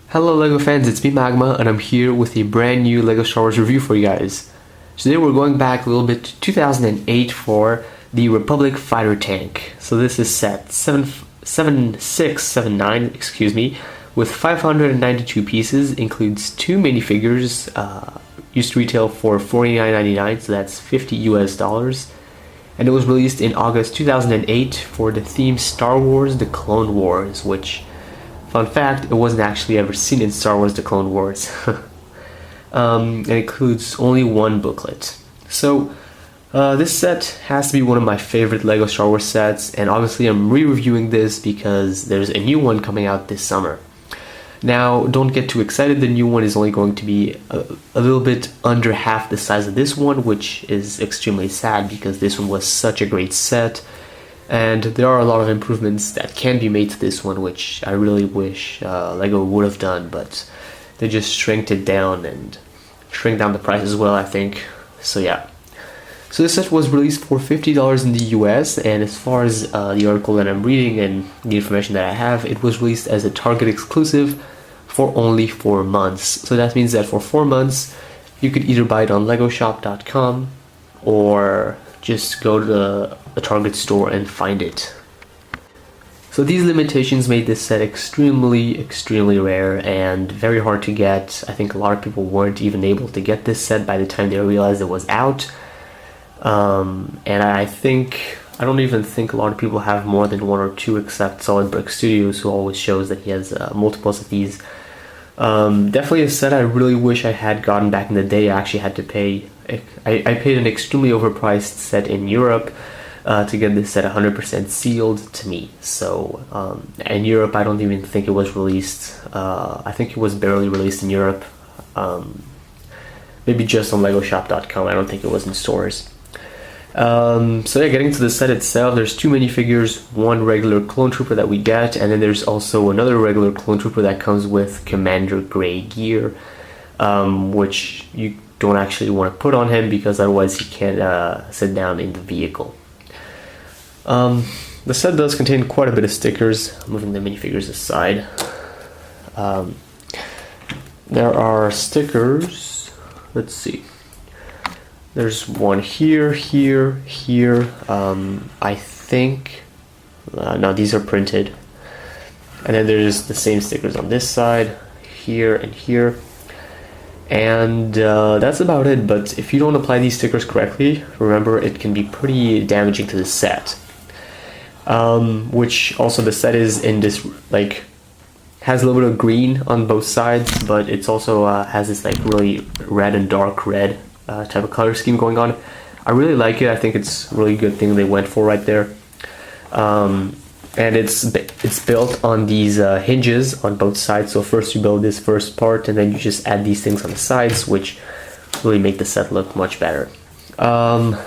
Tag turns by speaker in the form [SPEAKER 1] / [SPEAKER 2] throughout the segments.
[SPEAKER 1] Hello LEGO fans, it's me MAGMA, and I'm here with a brand new LEGO Star Wars review for you guys. Today we're going back a little bit to 2008 for the Republic Fighter Tank. So this is set 7679, excuse me, with 592 pieces, includes 2 minifigures, used to retail for $49.99, so that's $50 US. And it was released in August 2008 for the theme Star Wars The Clone Wars, which, fun fact, it wasn't actually ever seen in Star Wars The Clone Wars. It includes only 1 booklet. So this set has to be one of my favorite LEGO Star Wars sets, and obviously I'm re-reviewing this because there's a new one coming out this summer. Now, don't get too excited, the new one is only going to be a little bit under half the size of this one, which is extremely sad because this one was such a great set. And there are a lot of improvements that can be made to this one, which I really wish LEGO would have done, but they just shrinked it down and shrink down the price as well, I think. So yeah. So this set was released for $50 in the US, and as far as the article that I'm reading and the information that I have, it was released as a Target exclusive for only 4 months. So that means that for 4 months, you could either buy it on legoshop.com or just go to the Target store and find it. So these limitations made this set extremely rare and very hard to get. I think a lot of people weren't even able to get this set by the time they realized it was out. And I don't even think a lot of people have more than 1 or 2 except Solid Brick Studios, who always shows that he has multiples of these. Definitely a set I really wish I had gotten back in the day. I actually had to pay, I paid an extremely overpriced set in Europe to get this set 100% sealed to me. So in Europe I don't even think it was released. I think it was barely released in Europe. Maybe just on legoshop.com. I don't think it was in stores. So yeah, getting to the set itself, there's 2 minifigures, 1 regular clone trooper that we get, and then there's also another regular clone trooper that comes with Commander Gray gear, which you don't actually want to put on him because otherwise he can't sit down in the vehicle. The set does contain quite a bit of stickers. I'm moving the minifigures aside. There are stickers, let's see. There's one here. I think, no, these are printed. And then there's the same stickers on this side, here and here. And that's about it, but if you don't apply these stickers correctly, remember it can be pretty damaging to the set. Which also the set is in this, like, has a little bit of green on both sides, but it's also has this like really red and dark red type of color scheme going on. I really like it. I think it's a really good thing they went for right there. And it's built on these hinges on both sides. So first you build this first part, and then you just add these things on the sides, which really make the set look much better. Do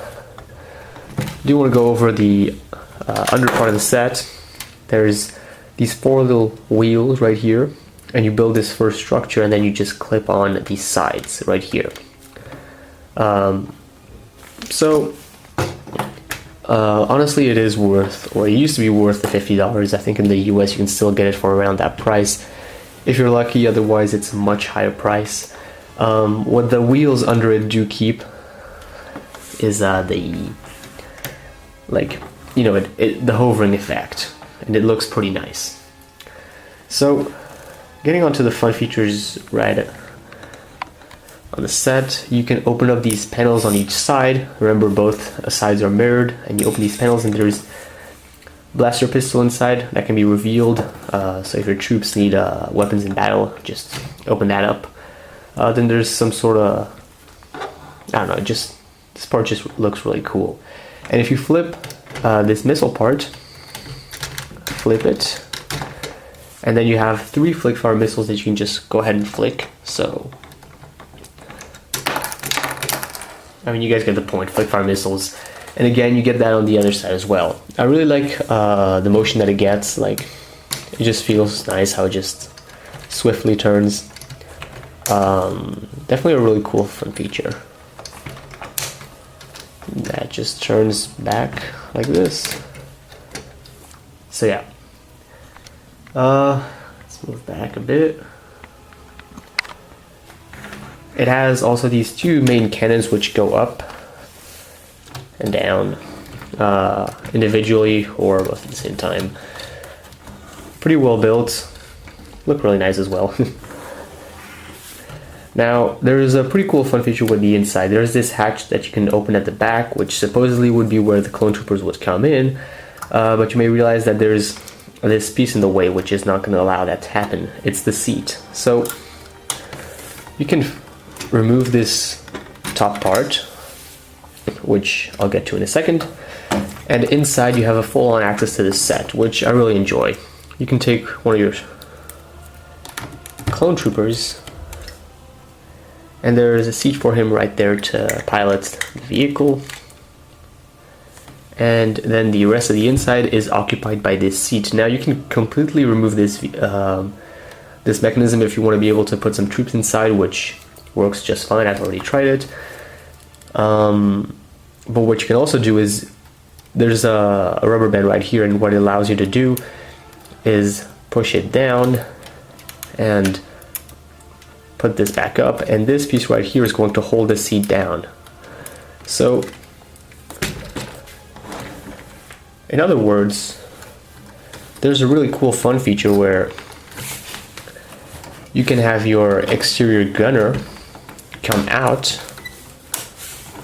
[SPEAKER 1] you want to go over the under part of the set? There's these 4 little wheels right here, and you build this first structure, and then you just clip on these sides right here. Honestly, it is worth, or it used to be worth the $50. I think in the US you can still get it for around that price if you're lucky, otherwise it's a much higher price. What the wheels under it do keep is the, like, you know, the hovering effect, and it looks pretty nice. So getting onto the fun features right on the set, you can open up these panels on each side. Remember, both sides are mirrored, and you open these panels and there's blaster pistol inside that can be revealed. So if your troops need weapons in battle, just open that up. Then there's some sort of, I don't know, just this part just looks really cool. And if you flip this missile part, flip it, and then you have 3 flick fire missiles that you can just go ahead and flick. So I mean, you guys get the point, flick fire missiles. And again, you get that on the other side as well. I really like the motion that it gets. Like, it just feels nice how it just swiftly turns. Definitely a really cool fun feature. That just turns back like this. So yeah, let's move back a bit. It has also these two main cannons which go up and down individually or both at the same time. Pretty well built, look really nice as well. Now, there's a pretty cool fun feature with the inside. There's this hatch that you can open at the back, which supposedly would be where the clone troopers would come in, but you may realize that there's this piece in the way which is not going to allow that to happen. It's the seat. So you can remove this top part, which I'll get to in a second, and inside you have a full-on access to this set, which I really enjoy. You can take one of your clone troopers, and there's a seat for him right there to pilot the vehicle, and then the rest of the inside is occupied by this seat. Now you can completely remove this this mechanism if you want to be able to put some troops inside, which works just fine. I've already tried it. But what you can also do is there's a rubber band right here, and what it allows you to do is push it down and put this back up, and this piece right here is going to hold the seat down. So in other words, there's a really cool fun feature where you can have your exterior gunner come out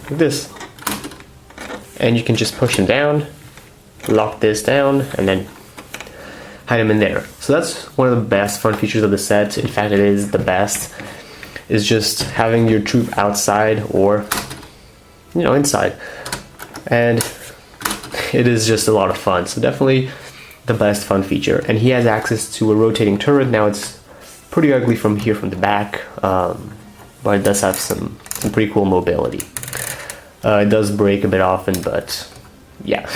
[SPEAKER 1] like this, and you can just push him down, lock this down, and then hide him in there. So that's one of the best fun features of the set. In fact, it is the best, is just having your troop outside or, you know, inside, and it is just a lot of fun. So definitely the best fun feature. And he has access to a rotating turret. Now it's pretty ugly from here from the back, but it does have some pretty cool mobility. It does break a bit often, but yeah.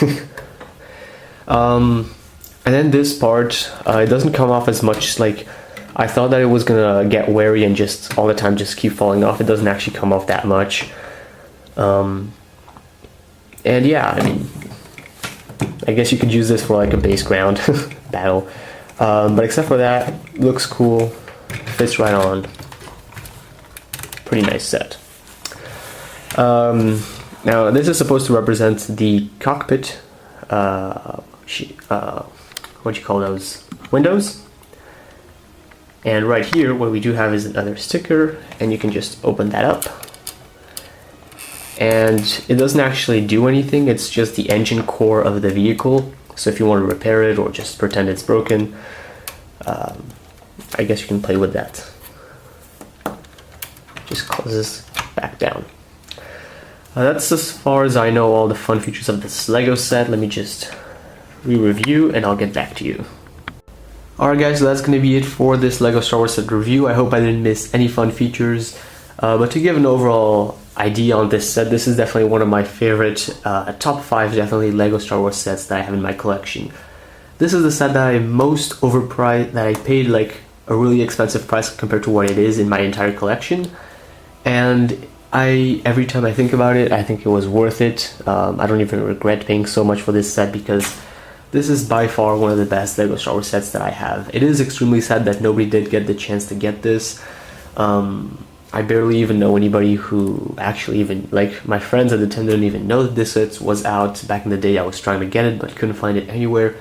[SPEAKER 1] And then this part, it doesn't come off as much. Like, I thought that it was gonna get weary and just all the time just keep falling off. It doesn't actually come off that much. And yeah, I mean, I guess you could use this for like a base ground battle. But except for that, looks cool, fits right on. Pretty nice set. Now this is supposed to represent the cockpit, what do you call those, windows? And right here what we do have is another sticker, and you can just open that up. And it doesn't actually do anything, it's just the engine core of the vehicle. So if you want to repair it or just pretend it's broken, I guess you can play with that. Just closes back down. That's as far as I know all the fun features of this Lego set. Let me just re-review and I'll get back to you. Alright guys, so that's going to be it for this Lego Star Wars set review. I hope I didn't miss any fun features. But to give an overall idea on this set, this is definitely one of my favorite, top 5 definitely Lego Star Wars sets that I have in my collection. This is the set that I most overpriced, that I paid like a really expensive price compared to what it is in my entire collection. And every time I think about it, I think it was worth it. I don't even regret paying so much for this set because this is by far one of the best Lego Star Wars sets that I have. It is extremely sad that nobody did get the chance to get this. I barely even know anybody who actually even, like my friends at the time didn't even know that this set was out. Back in the day I was trying to get it but couldn't find it anywhere.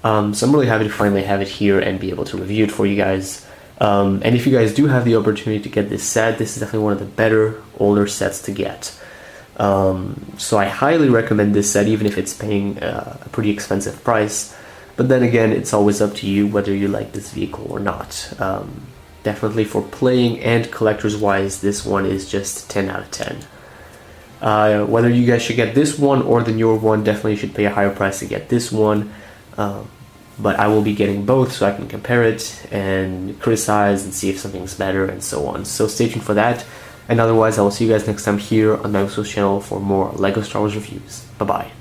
[SPEAKER 1] So I'm really happy to finally have it here and be able to review it for you guys. And if you guys do have the opportunity to get this set, this is definitely one of the better, older sets to get. So I highly recommend this set, even if it's paying a pretty expensive price. But then again, it's always up to you whether you like this vehicle or not. Definitely for playing and collectors wise, this one is just 10 out of 10. Whether you guys should get this one or the newer one, definitely should pay a higher price to get this one. But I will be getting both so I can compare it and criticize and see if something's better and so on. So stay tuned for that. And otherwise, I will see you guys next time here on my channel for more LEGO Star Wars reviews. Bye bye.